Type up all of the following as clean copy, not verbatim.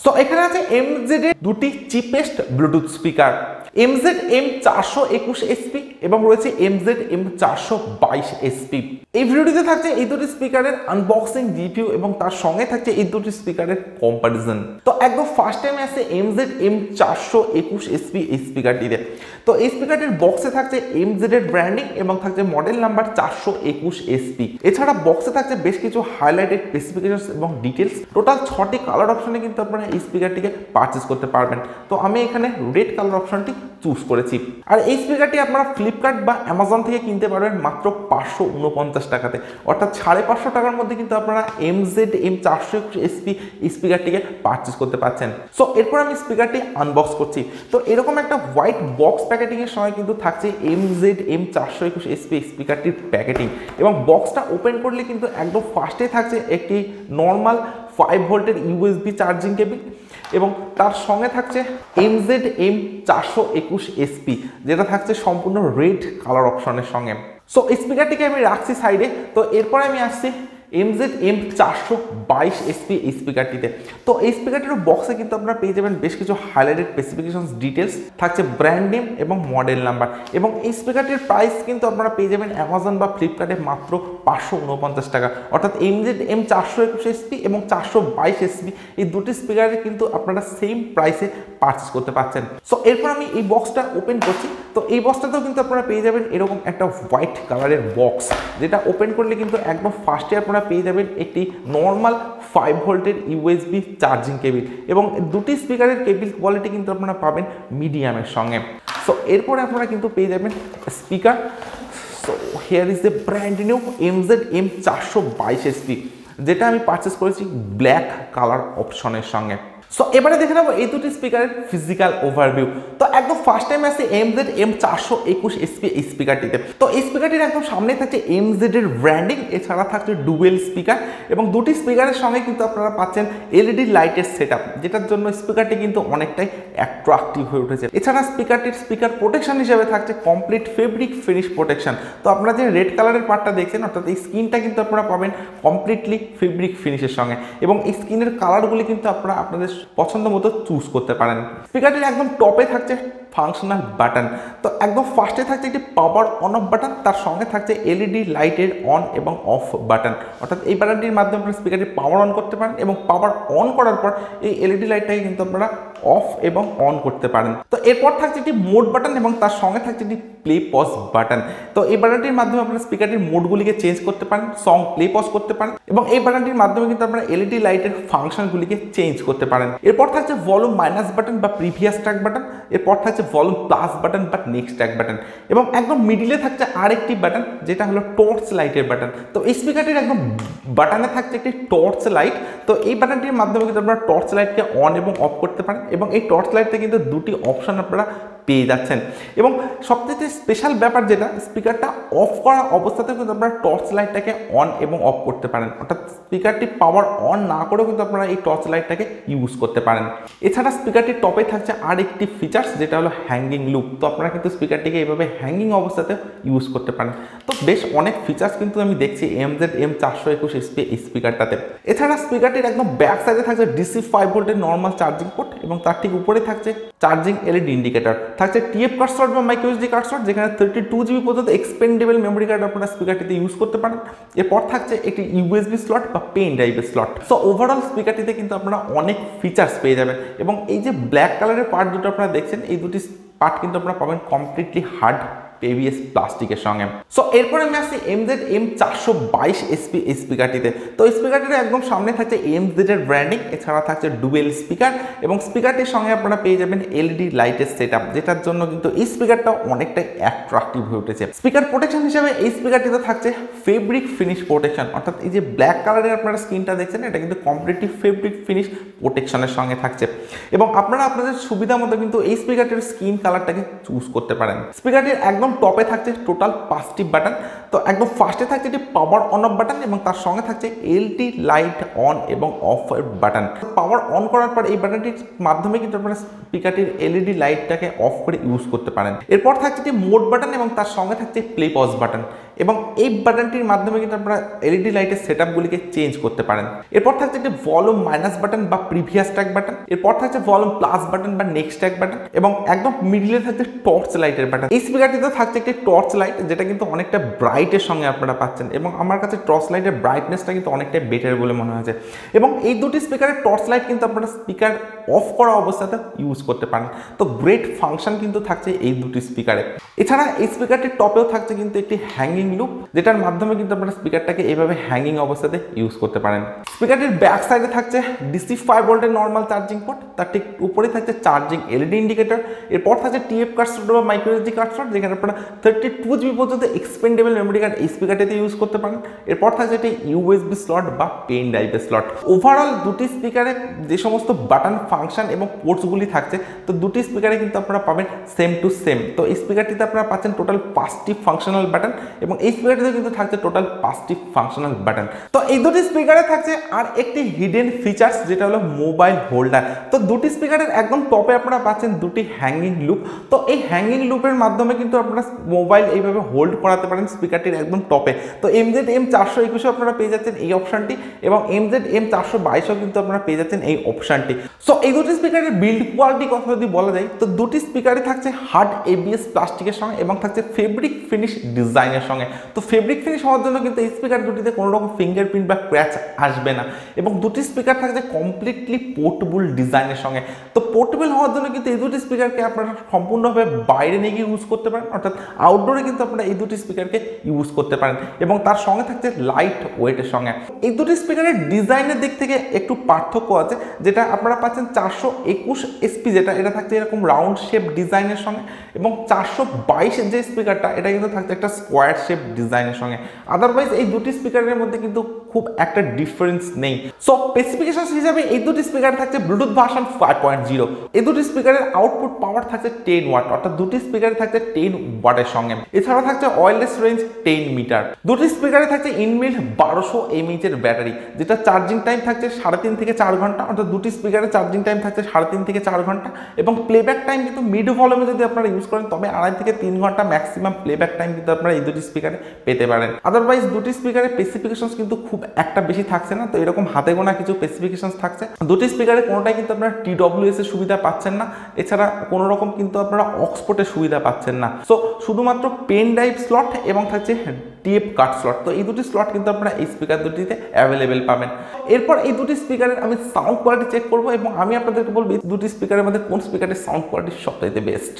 So এখানে আছে MZ এর দুটি cheapest Bluetooth speaker MZ M421SP এবং রয়েছে MZ M422SP। এই ভিডিওটিতে থাকছে এই দুটি স্পিকারের আনবক্সিং, রিভিউ এবং তার সঙ্গে থাকছে এই দুটি স্পিকারের কম্পারিজন। তো একদম ফার্স্ট টাইমে আসছে MZ M421SP এই স্পিকারটিতে। তো এই স্পিকারটির বক্সে থাকছে MZ এর ব্র্যান্ডিং এবং থাকছে মডেল নাম্বার 421SP। এছাড়া বক্সে থাকছে বেশ কিছু হাইলাইটেড স্পেসিফিকেশনস এবং ডিটেলস। টোটাল 6টি কালার অপশনে কিন্তু আপনারা এই স্পিকারটিকে পারচেজ করতে পারবেন। তো আমি এখানে রেড কালার অপশনটি চুজ করেছি। আর এই স্পিকারটি আপনারা ফ্লিপকার্ট বা অ্যামাজন থেকে কিনতে পারবেন মাত্র 549 টাকাতে, অর্থাৎ 550 টাকার মধ্যে কিন্তু আপনারা MZ M421SP এই স্পিকারটিকে পারচেজ করতে পারছেন। সো এরপর আমি স্পিকারটি আনবক্স করছি। তো এরকম একটা হোয়াইট বক্স প্যাকেটিং এর সময় কিন্তু থাকছে MZ M421SP স্পিকারটির প্যাকেটিং, এবং বক্সটা ওপেন করলে কিন্তু একদম ফার্স্টে থাকছে একটি নর্মাল 5 ভোল্টের USB চার্জিং কেবিল এবং তার সঙ্গে থাকছে MZ M421SP, যেটা থাকছে সম্পূর্ণ রেড কালার অপশনের সঙ্গে। সো এই স্পিকারটিকে আমি রাখছি সাইডে। তো এরপরে আমি আসছি MZ M422SP এই স্পিকারটিতে। তো এই স্পিকারটির বক্সে কিন্তু আপনারা পেয়ে যাবেন বেশ কিছু হাইলাইটেড স্পেসিফিকেশনস, ডিটেলস, থাকছে ব্র্যান্ড নেম এবং মডেল নাম্বার। এবং এই স্পিকারটির প্রাইস কিন্তু আপনারা পেয়ে যাবেন অ্যামাজন বা ফ্লিপকার্টে মাত্র 549 টাকা, অর্থাৎ MZ M421SP এবং 422SP এই দুটি স্পিকারে কিন্তু আপনারা সেম প্রাইসে পারচেজ করতে পারছেন। সো এরপর আমি এই বক্সটা ওপেন করছি। তো এই বক্সটাতেও কিন্তু আপনারা পেয়ে যাবেন এরকম একটা হোয়াইট কালারের বক্স, যেটা ওপেন করলে কিন্তু একদম ফার্স্টে আপনারা পেয়ে যাবেন একটি নর্মাল 5 ভোল্টের USB চার্জিং কেবিল, এবং দুটি স্পিকারের কেবিল কোয়ালিটি কিন্তু আপনারা পাবেন মিডিয়ামের সঙ্গে। সো এরপরে আপনারা কিন্তু পেয়ে যাবেন speaker. So here is the brand new MZ M422SP, যেটা আমি পারচেস করেছি ব্ল্যাক কালার অপশনের সঙ্গে। সো এবারে দেখে নেবো এই দুটি স্পিকারের ফিজিক্যাল ওভারভিউ। তো একদম ফার্স্ট টাইম আসছে MZ M421SP এই স্পিকারটিতে। তো এই স্পিকারটির একদম সামনে থাকছে MZ এর ব্র্যান্ডিং, এছাড়া থাকছে ডুয়েল স্পিকার, এবং দুটি স্পিকারের সঙ্গে কিন্তু আপনারা পাচ্ছেন LED লাইটের সেটআপ, যেটার জন্য স্পিকারটি কিন্তু অনেকটাই অ্যাট্রাকটিভ হয়ে উঠেছে। এছাড়া স্পিকারটির স্পিকার প্রোটেকশন হিসেবে থাকছে কমপ্লিট ফেব্রিক ফিনিশ প্রোটেকশন। তো আপনারা যে রেড কালারের পার্টটা দেখছেন, অর্থাৎ এই স্কিনটা কিন্তু আপনারা পাবেন কমপ্লিটলি ফেব্রিক ফিনিশের সঙ্গে, এবং এই স্কিনের কালারগুলি কিন্তু আপনারা আপনাদের পছন্দ মতো চুজ করতে পারেন। স্পিকারটির একদম টপে থাকছে ফাংশনাল বাটন। তো একদম ফার্স্টে থাকছে একটি পাওয়ার অন অফ বাটন, তার সঙ্গে থাকছে LED লাইটের অন এবং অফ বাটন, অর্থাৎ এই বাটনটির মাধ্যমে আপনারা স্পিকারটি পাওয়ার অন করতে পারেন, এবং পাওয়ার অন করার পর এই LED লাইটটাকে কিন্তু আপনারা অফ এবং অন করতে পারেন। তো এরপর থাকছে একটি মোড বাটন এবং তার সঙ্গে থাকছে একটি প্লে পজ বাটন। তো এই বাটনটির মাধ্যমে আপনারা স্পিকারটির মোডগুলিকে চেঞ্জ করতে পারেন, সং প্লে পজ করতে পারেন, এবং এই বাটনটির মাধ্যমে কিন্তু আপনারা LED লাইটের ফাংশনগুলিকে চেঞ্জ করতে পারেন। এরপর থাকছে ভলিউম মাইনাস বাটন বা প্রিভিয়াস ট্র্যাক বাটন, এরপর থাকছে ভলিউম প্লাস বাটন বা নেক্সট ট্র্যাক বাটন, এবং একদম মিডিলে থাকছে আরেকটি বাটন যেটা হলো টর্চ লাইটের বাটন। তো এই স্পিকারটির একদম বাটনে থাকছে একটি টর্চ লাইট। তো এই বাটনটির মাধ্যমে কিন্তু আপনারা টর্চ লাইটকে অন এবং অফ করতে পারেন, এবং এই টর্চ লাইটে কিন্তু দুটি অপশন আপনারা পেয়ে যাচ্ছেন। এবং সবথেকে স্পেশাল ব্যাপার যেটা, স্পিকারটা অফ করা অবস্থাতেও কিন্তু আপনারা টর্চ লাইটটাকে অন এবং অফ করতে পারেন, অর্থাৎ স্পিকারটি পাওয়ার অন না করেও কিন্তু আপনারা এই টর্চ লাইটটাকে ইউজ করতে পারেন। এছাড়া স্পিকারটির টপে থাকছে আর একটি ফিচার্স, যেটা হলো হ্যাঙ্গিং লুপ। তো আপনারা কিন্তু স্পিকারটিকে এইভাবে হ্যাঙ্গিং অবস্থাতে ইউজ করতে পারেন। তো বেশ অনেক ফিচার্স কিন্তু আমি দেখছি MZ M421SP এই স্পিকারটাতে। এছাড়া স্পিকারটির একদম ব্যাক সাইডে থাকছে DC 5 ভোল্টের নর্মাল চার্জিং পোর্ট, এবং তার ঠিক উপরে থাকছে চার্জিং LED ইন্ডিকেটর, থাকছে TF কার্ড স্লট বা মাইক্রো SD কার্ড স্লট, যেখানে 32GB পর্যন্ত এক্সপেন্ডেবল মেমোরি কার্ড আপনারা স্পিকারটিতে ইউজ করতে পারেন। এরপর থাকছে একটি USB স্লট বা পেন ড্রাইভের স্লট। সো ওভারঅল স্পিকারটিতে কিন্তু আপনারা অনেক ফিচার্স পেয়ে যাবেন, এবং এই যে ব্ল্যাক কালারের পার্ট দুটো আপনারা দেখছেন, এই দুটি পার্ট কিন্তু আপনারা পাবেন কমপ্লিটলি হার্ড ABS প্লাস্টিকের সঙ্গে। সো এরপরে আমি আসছি MZ M422SP এই স্পিকারটিতে। তো এই স্পিকারটিতে একদম সামনে থাকছে MZ এর ব্র্যান্ডিং, এছাড়া থাকছে ডুয়েল স্পিকার, এবং স্পিকারটির সঙ্গে আপনারা পেয়ে যাবেন LED লাইটের সেটআপ, যেটার জন্য কিন্তু এই স্পিকারটা অনেকটাই অ্যাট্রাকটিভ হয়ে উঠেছে। স্পিকার প্রোটেকশন হিসেবে এই স্পিকারটিতে থাকছে ফেব্রিক ফিনিশ প্রোটেকশন, অর্থাৎ এই যে ব্ল্যাক কালারের আপনারা স্ক্রিনটা দেখছেন, এটা কিন্তু কমপ্লিটলি ফেব্রিক ফিনিশ প্রোটেকশনের সঙ্গে থাকছে, এবং আপনারা আপনাদের সুবিধা মতো কিন্তু এই স্পিকারটির স্কিন কালারটাকে চুজ করতে পারেন। স্পিকারটির একদম টপে থাকছে টোটাল 5টি বাটন। তো একদম ফার্স্টে থাকছে একটি পাওয়ার অন অফ বাটন, এবং তার সঙ্গে থাকছে LED লাইট অন এবং অফ বাটন। পাওয়ার অন করার পর এই বাটনটির মাধ্যমে কিন্তু আপনারা স্পিকারটির LED লাইটটাকে অফ করে ইউজ করতে পারেন। এরপর থাকছে একটি মোড বাটন, এবং তার সঙ্গে থাকছে প্লে পজ বাটন। এবং এই বাটনটির মাধ্যমে কিন্তু আপনারা এলইডি লাইটের সেটআপগুলিকে চেঞ্জ করতে পারেন। এরপর থাকছে একটি ভলিউম মাইনাস বাটন বা প্রিভিয়াস ট্র্যাক বাটন, এরপর থাকছে ভলিউম প্লাস বাটন বা নেক্সট ট্র্যাক বাটন এবং একদম মিডলে থাকছে টর্চ লাইটের বাটন। এই স্পিকারটিতে থাকছে একটি টর্চ লাইট, যেটা কিন্তু অনেকটা ব্রাইটের সঙ্গে আপনারা পাচ্ছেন এবং আমার কাছে টর্চ লাইটের ব্রাইটনেসটা কিন্তু অনেকটাই বেটার বলে মনে হয়েছে। এবং এই দুটি স্পিকারের টর্চ লাইট কিন্তু আপনারা স্পিকার অফ করা অবস্থাতে ইউজ করতে পারেন। তো গ্রেট ফাংশন কিন্তু থাকছে এই দুটি স্পিকারে। এছাড়া এই স্পিকারটির টপেও থাকছে কিন্তু একটি হ্যাঙ্গিং লুপ, যেটার মাধ্যমে কিন্তু আপনারা স্পিকারটাকে এইভাবে হ্যাঙ্গিং অবস্থাতে ইউজ করতে পারেন। স্পিকারটির ব্যাক সাইডে থাকছে ডিসি 5 ভোল্টের নর্মাল চার্জিং পোর্ট, তার ঠিক উপরে থাকছে চার্জিং এলইডি ইন্ডিকেটর। এরপর থাকছে টিএফ কার্ড স্লট বা মাইক্রো এসডি কার্ড স্লট, যেখানে আপনারা 32 জিবি পর্যন্ত এক্সপেন্ডেবল মেমোরি কার্ড এই স্পিকারটিতে ইউজ করতে পারেন। এরপর থাকছে একটি ইউএসবি স্লট বা পেন ড্রাইভের স্লট। ওভারঅল দুটি স্পিকারে যে সমস্ত বাটন ফাংশন এবং পোর্টসগুলি থাকছে, তো দুটি স্পিকারে কিন্তু আপনারা পাবেন সেম টু সেম। তো এই স্পিকারটিতে আপনারা পাচ্ছেন টোটাল 5টি ফাংশনাল বাটন এবং এই স্পিকারটিতে কিন্তু থাকছে টোটাল 5টি ফাংশনাল বাটন। তো এই দুটি স্পিকারে থাকছে আর একটি হিডেন ফিচার্স, যেটা হলো মোবাইল হোল্ডার। তো দুটি স্পিকারের একদম টপে আপনারা পাচ্ছেন দুটি হ্যাঙ্গিং লুপ। তো এই হ্যাঙ্গিং লুপের মাধ্যমে কিন্তু আপনারা মোবাইল এইভাবে হোল্ড করাতে পারেন স্পিকারটির একদম টপে। তো MZ M421 আপনারা পেয়ে যাচ্ছেন এই অপশনটি এবং MZ M422 কিন্তু আপনারা পেয়ে যাচ্ছেন এই অপশনটি। সো এই দুটি স্পিকারের বিল্ড কোয়ালিটি কথা যদি বলা যায়, তো দুটি স্পিকারে থাকছে হার্ড ABS প্লাস্টিকের সঙ্গে এবং থাকছে ফেব্রিক ফিনিশ ডিজাইনের সঙ্গে। তো ফেব্রিক ফিনিশ হওয়ার জন্য কিন্তু এই স্পিকার দুটিতে কোনো রকম ফিঙ্গারপ্রিন্ট বা ক্র্যাচ আসবে না এবং দুটি স্পিকার থাকছে কমপ্লিটলি পোর্টেবল ডিজাইনের সঙ্গে। তো পোর্টেবল হওয়ার জন্য কিন্তু এই দুটি স্পিকারকে আপনারা সম্পূর্ণভাবে বাইরে নিয়ে গিয়ে ইউজ করতে পারেন, অর্থাৎ আউটডোরে কিন্তু আপনারা এই দুটি স্পিকারকে ইউজ করতে পারেন এবং তার সঙ্গে থাকছে লাইট ওয়েটের সঙ্গে। এই দুটি স্পিকারের ডিজাইনের দিক থেকে একটু পার্থক্য আছে, যেটা আপনারা পাচ্ছেন 421SP, যেটা এটা থাকছে এরকম রাউন্ড শেপ ডিজাইনের সঙ্গে এবং 422 যে স্পিকারটা এটা কিন্তু থাকছে একটা স্কোয়ার শেপ ডিজাইনের সঙ্গে। আদারওয়াইজ এই দুটি স্পিকারের মধ্যে কিন্তু খুব একটা ডিফারেন্স নেই। সো স্পেসিফিকেশন হিসাবে এই দুটি স্পিকার থাকছে ব্লুটুথ ভার্সন 5.0। এই দুটি স্পিকারের আউটপুট পাওয়ার থাকছে 10 ওয়াট, অর্থাৎ দুটি স্পিকারে থাকছে 10 ওয়াটের সঙ্গে। এছাড়া থাকছে ওয়্যারলেস রেঞ্জ 10 মিটার। দুটি স্পিকারে থাকছে ইনবিল্ট 1200 mAh এর ব্যাটারি, যেটা চার্জিং টাইম থাকছে 3.5 থেকে 4 ঘন্টা, অর্থাৎ দুটি স্পিকারে চার্জিং টাইম থাকছে 3.5 থেকে 4 ঘন্টা এবং প্লেব্যাক টাইম কিন্তু মিড ভলিউমে যদি আপনারা ইউজ করেন তবে 2.5 থেকে 3 ঘন্টা ম্যাক্সিমাম প্লেব্যাক টাইম কিন্তু আপনারা এই দুটি স্পিকারে পেতে পারেন। আদারওয়াইজ দুটি স্পিকারের স্পেসিফিকেশন কিন্তু খুব একটা বেশি থাকছে না, তো এরকম হাতে গোনা কিছু স্পেসিফিকেশন থাকছে। দুটি স্পিকারে কোনোটাই কিন্তু আপনারা TWS এর সুবিধা পাচ্ছেন না, এছাড়া কোনো রকম কিন্তু আপনারা অক্সপোর্টের সুবিধা পাচ্ছেন না। সো শুধুমাত্র পেন ড্রাইভ স্লট এবং থাকছে টিএফ কার্ড স্লট, তো এই দুটি স্লট কিন্তু আপনারা এই স্পিকার দুটিতে অ্যাভেলেবেল পাবেন। এরপর এই দুটি স্পিকারের আমি সাউন্ড কোয়ালিটি চেক করব এবং আমি আপনাদেরকে বলবো এই দুটি স্পিকারের মধ্যে কোন স্পিকারের সাউন্ড কোয়ালিটি সবথেকে বেস্ট।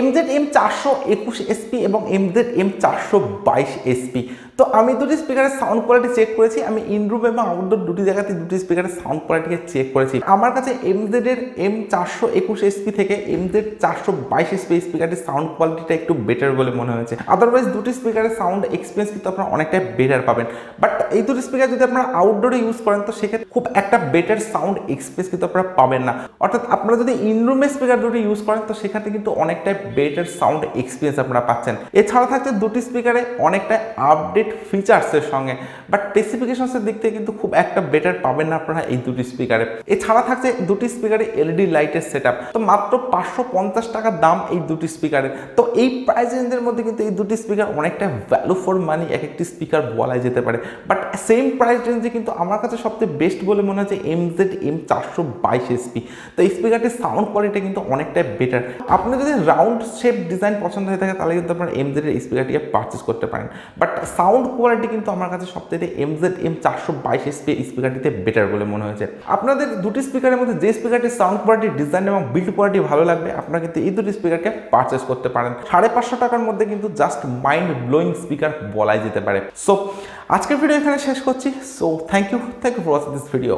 MZ M421SP এবং MZ M422SP। তো তো আমি দুটি স্পিকারের সাউন্ড কোয়ালিটি চেক করেছি, আমি ইনরুম এবং আউটডোর দুটি জায়গাতে দুটি স্পিকারের সাউন্ড কোয়ালিটিকে চেক করেছি। আমার কাছে MZ এর M421SP থেকে MZ422SP স্পিকারটির সাউন্ড কোয়ালিটিটা একটু বেটার বলে মনে হয়েছে। আদারওয়াইজ দুটি স্পিকারের সাউন্ড এক্সপিরিয়েন্স কিন্তু আপনারা অনেকটাই বেটার পাবেন, বাট এই দুটি স্পিকার যদি আপনারা আউটডোরে ইউজ করেন তো সেক্ষেত্রে খুব একটা বেটার সাউন্ড এক্সপিরিয়েন্স কিন্তু আপনারা পাবেন না। অর্থাৎ আপনারা যদি ইনরুমে স্পিকার দুটি ইউজ করেন তো সেক্ষেত্রে কিন্তু অনেকটাই বেটার সাউন্ড এক্সপিরিয়েন্স আপনারা পাচ্ছেন। এছাড়া থাকছে দুটি স্পিকারে অনেকটা আপডেট ফিচার্সের সঙ্গে, বাট স্পেসিফিকেশনসের দিক থেকে কিন্তু খুব একটা বেটার পাবেন না আপনারা এই দুটি স্পিকারে। এছাড়া থাকছে দুটি স্পিকারে LED লাইটের সেটআপ, তো মাত্র 550 টাকা দাম এই দুটি স্পিকারের। তো এই প্রাইস রেঞ্জের মধ্যে কিন্তু এই দুটি স্পিকার অনেকটা ভ্যালু ফর মানি এক একটি স্পিকার বলা যেতে পারে। বাট সেম প্রাইস রেঞ্জে কিন্তু আমার কাছে সবচেয়ে বেস্ট বলে মনে হচ্ছে MZ M422SP। তো এই স্পিকারটির সাউন্ড কোয়ালিটি কিন্তু অনেকটাই বেটার। আপনি যদি রাউন্ড শেপ ডিজাইন পছন্দ হয়ে থাকে তাহলে কিন্তু আপনারা MZ এর স্পিকারটিকে পারচেস করতে পারেন, বাট সাউন্ড কোয়ালিটি কিন্তু আমার কাছে সবথেকে MZ M422SP স্পিকারটিতে বেটার বলে মনে হয়েছে। আপনাদের দুটি স্পিকারের মধ্যে যে স্পিকারটির সাউন্ড কোয়ালিটি, ডিজাইন এবং বিল্ড কোয়ালিটি ভালো লাগবে আপনারা কিন্তু এই দুটি স্পিকারকে পারচেস করতে পারেন। 550 টাকার মধ্যে কিন্তু জাস্ট মাইন্ড ব্লোয়িং স্পিকার বলাই যেতে পারে। সো আজকের ভিডিও এখানে শেষ করছি। So thank you for watching this video.